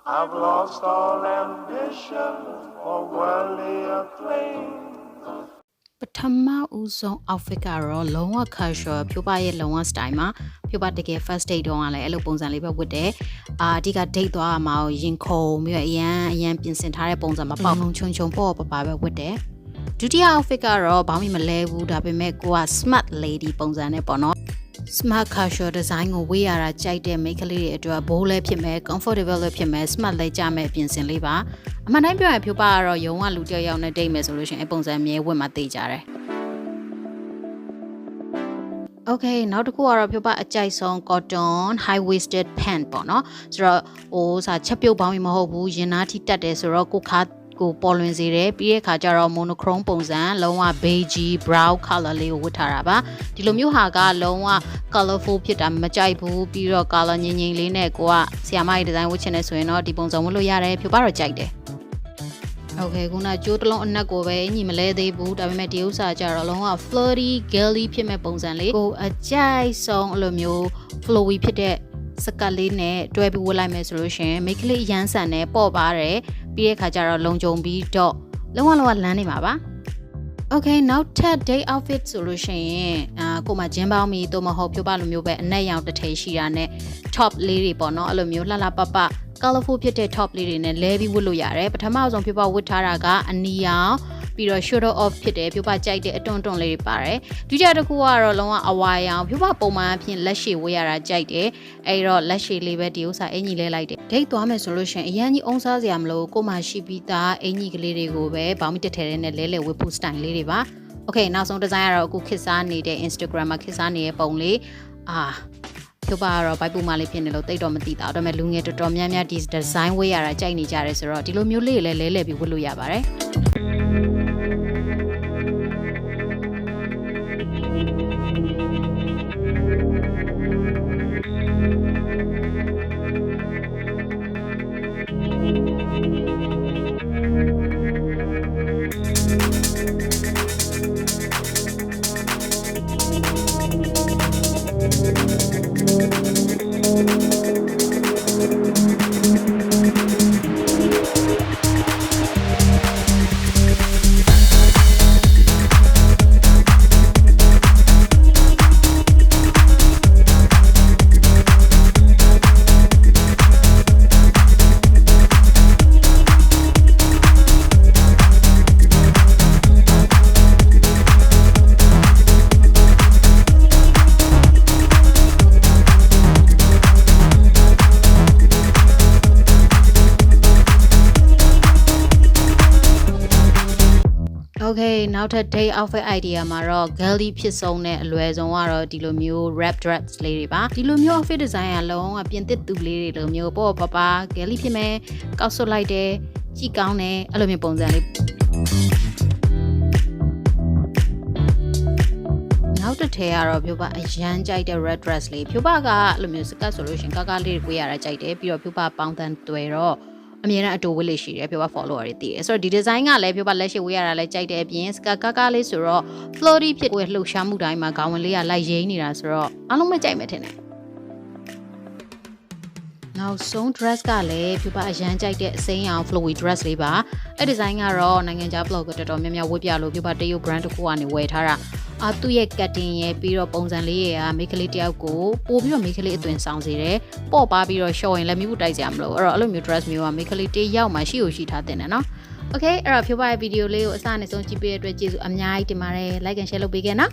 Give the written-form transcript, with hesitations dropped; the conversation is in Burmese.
I've lost all ambition for worldly acclaim. ပထမဦးဆုံး outfit ကတော့လုံးဝ casual ဖြိုးပါရဲ့လုံးဝ style မှာဖြိုးပါတကယ် first date တုန်းကလည်းအဲ့လိုပုံစံလေးပဲဝတ်တယ်အဓိက date သွားရမှာရင်ခုန်ပြီးတော့အရန်ပြင်ဆင်ထားတဲ့ပုံစံမှာပေါင်လုံးချုံချုံပေါ့ပပါပဲဝတ်တယ်ဒုတိယ outfit ကတော့ဘာမှမလဲဘူးဒါပေမဲ့ကိုက smart lady ပုံစံနဲ့ပေါ့နော် smart casual design ကိုဝေးရတာကြိုက်တဲ့မိန်းကလေးတွေအတွက်ဘိုးလည်းဖြစ်မယ် comfortable လည်းဖြစ်မယ် smart လည်းကြမယ်ပြင်ဆင်လေးပါအမှန်တိုင်းပြောရင်ဖြိုးပါကတော့ရုံကလူတယောက်နဲ့ date မယ်ဆိုလို့ရှိရင်အပုံစံမြဲဝတ်မှသိကြတယ်Okay နောက်တစ်ခုကတော့ဖြိုးပါအကြိုက်ဆုံး cotton high waisted pant ပေါ့နော်ဆိုတော့စာချက်ပြုတ်ပေါင်းပြီးမဟုတ်ဘူးရင်နာထိတက်တယ်ဆိုတော့ကိုခါကိုပေါ်လွင်စေတယ်ပြီးတဲ့ခါကျတော့ monochrome ပုံစံလုံးဝ beige brown color လေးကိုဝတ်ထားတာပါဒီလိုမျိုးဟာကလုံးဝ colorful ဖြစ်တာမကြိုက်ဘူးပြီးတော့ color ငြိမ်ငြိမ်လေးနဲ့ကိုကဆီယာမရဲ့ဒီဇိုင်းဝတ်ချင်တယ်ဆိုရင်တော့ဒီပုံစံဝတ်လို့ရတယ်ဖြိုးပါတော့ကြိုက်တယ်Okay ခုနကျိုးတစ်လုံးအနက်ကိုပဲညီမလဲသေးဘူးဒါပေမဲ့ဒီဥစ္စာကြတော့လုံးဝ flirty girly ဖြစ်မဲ့ပုံစံလေးကိုအကြိုက်ဆုံးအဲ့လိုမျိုး flowy ဖြစ်တဲ့စကတ်လေးနဲ့တွဲပြီးဝတ်လိုက်မယ်ဆိုလို့ရှင်မိတ်ကလေးရမ်းဆန်နဲ့ပေါ့ပါတယ်ပြီးတဲ့ခါကျတော့လုံခြုံပြီးတော့လုံးဝလမ်းနေမှာပါ Okay နောက်ထပ် day outfit ဆိုလို့ရှိရင်ကိုမှဂျင်းပေါင်းမီတို့မဟုတ်ဖြိုးပါလိုမျိုးပဲအနက်ရောင်တစ်ထည်ရှိတာနဲ့ top လေးတွေပေါ့နော်အဲ့လိုမျိုးလှလှပပcolorful ဖြစ်တဲ့ top လေးတွေနဲ့လဲပြီးဝတ်လို့ရတယ်ပထမဆုံးဖြိုးပါဝတ်ထားတာကအနီရောင်ပြီးတော့ shoulder off ဖြစ်တယ်ဖြိုးပါကြိုက်တဲ့အတွန်းလေးတွေပါတယ်ဒုတိယတစ်ခုကတော့လုံးဝအဝါရောင်ဖြိုးပါပုံမှန်အဖြစ်လက်ရှည်ဝတ်ရတာကြိုက်တယ်အဲ့တော့လက်ရှည်လေးပဲဒီဥစ္စာအင်ကြီးလဲလိုက်တယ်ဒိတ်သွားမယ်ဆိုလို့ရှိရင်အရင်ကြီးအုံစားစရာမလိုကိုမှရှိပြီးသားအင်ကြီးကလေးတွေကိုပဲဘောင်းမတက်ထဲနဲ့လဲဝတ်ဖို့ style လေးတွေပါ Okay နောက်ဆုံးဒီဇိုင်းကတော့အခုခေတ်စားနေတဲ့ Instagram မှာခေတ်စားနေတဲ့ပုံလေးဖြိုးပါကတော့ဘိုက်ပူမလေးဖြစ်နေလို့တိတ်တော့မသိတာဒါပေမဲ့လူငယ်တော်တော်များများဒီ design ဝေးရတာကြိုက်နေကြတယ်ဆိုတော့ဒီလိုမျိုးလေးလည်းလဲပြီးဝတ်လို့ရပါတယ်Okay နောက်ထပ် day outfit idea မှာတော့ girly ဖြစ်ဆုံးတဲ့အလွယ်ဆုံးကတော့ဒီလိုမျိုး wrap dress လေးတွေပါဒီလိုမျိုး outfit design ကလုံးဝပြင်သစ်သူလေးတွေလိုမျိုးပေါ့ပပ girly ဖြစ်မယ်ကောက်ဆွတ်လိုက်တယ်ကြည့်ကောင်းတယ်အဲ့လိုမျိုးပုံစံလေးနောက်တစ်ထည်ကတော့ဖြိုးပါအရန်ကြိုက်တဲ့ red dress လေးဖြိုးပါကအဲ့လိုမျိုးစကတ်ဆိုလို့ရှင်ကာလေးတွေကိုရတာကြိုက်တယ်ပြီးတော့ဖြိုးပါပေါင်းတန်းတွဲတော့အမြဲတမ်းအတူဝတ်လေးရှိတယ်ဖြိုးပါ follower တွေတည်တယ်ဆိုတော့ဒီ design ကလည်းဖြိုးပါလက်ရှိဝေးရတာလည်းကြိုက်တယ်အပြင်စကကာလေးဆိုတော့ floaty ဖြစ်ကိုလှုပ်ရှားမှုတိုင်းမှာခေါင်းဝင်လေးကလိုက်ရိမ့်နေတာဆိုတော့အားလုံးပဲကြိုက်မယ်ထင်တယ်နောက်ဆုံး dress ကလည်းဖြိုးပါအရန်ကြိုက်တဲ့အစိမ်းရောင် flowy dress လေးပါအဲ့ design ကတော့နိုင်ငံခြား blogger တော်တော်များများဝတ်ပြလို့ဖြိုးပါတရုတ် brand တစ်ခုကနေဝယ်ထားတာသူ့ရဲ့ cutting ရဲ့ပြီးတော့ပုံစံလေးရဲ့မိန်းကလေးတယောက်ကိုပို့ပြီးတော့မိန်းကလေးအသွင်ဆောင်စေတယ်ပေါ့ပါပြီးတော့ show ရင်လည်းမိဖို့တိုက်ကြမလို့အဲ့လိုမျိုး dress မျိုးကမိန်းကလေးတယောက်မှရှိထားတင်တယ်နော် Okay အဲ့တော့ဖြိုးပါရဲ့ video လေးကိုအစနဲ့ဆုံးကြည့်ပေးတဲ့အတွက်ကျေးဇူးအများကြီးတင်ပါတယ် like and share လုပ်ပေးခဲ့နော်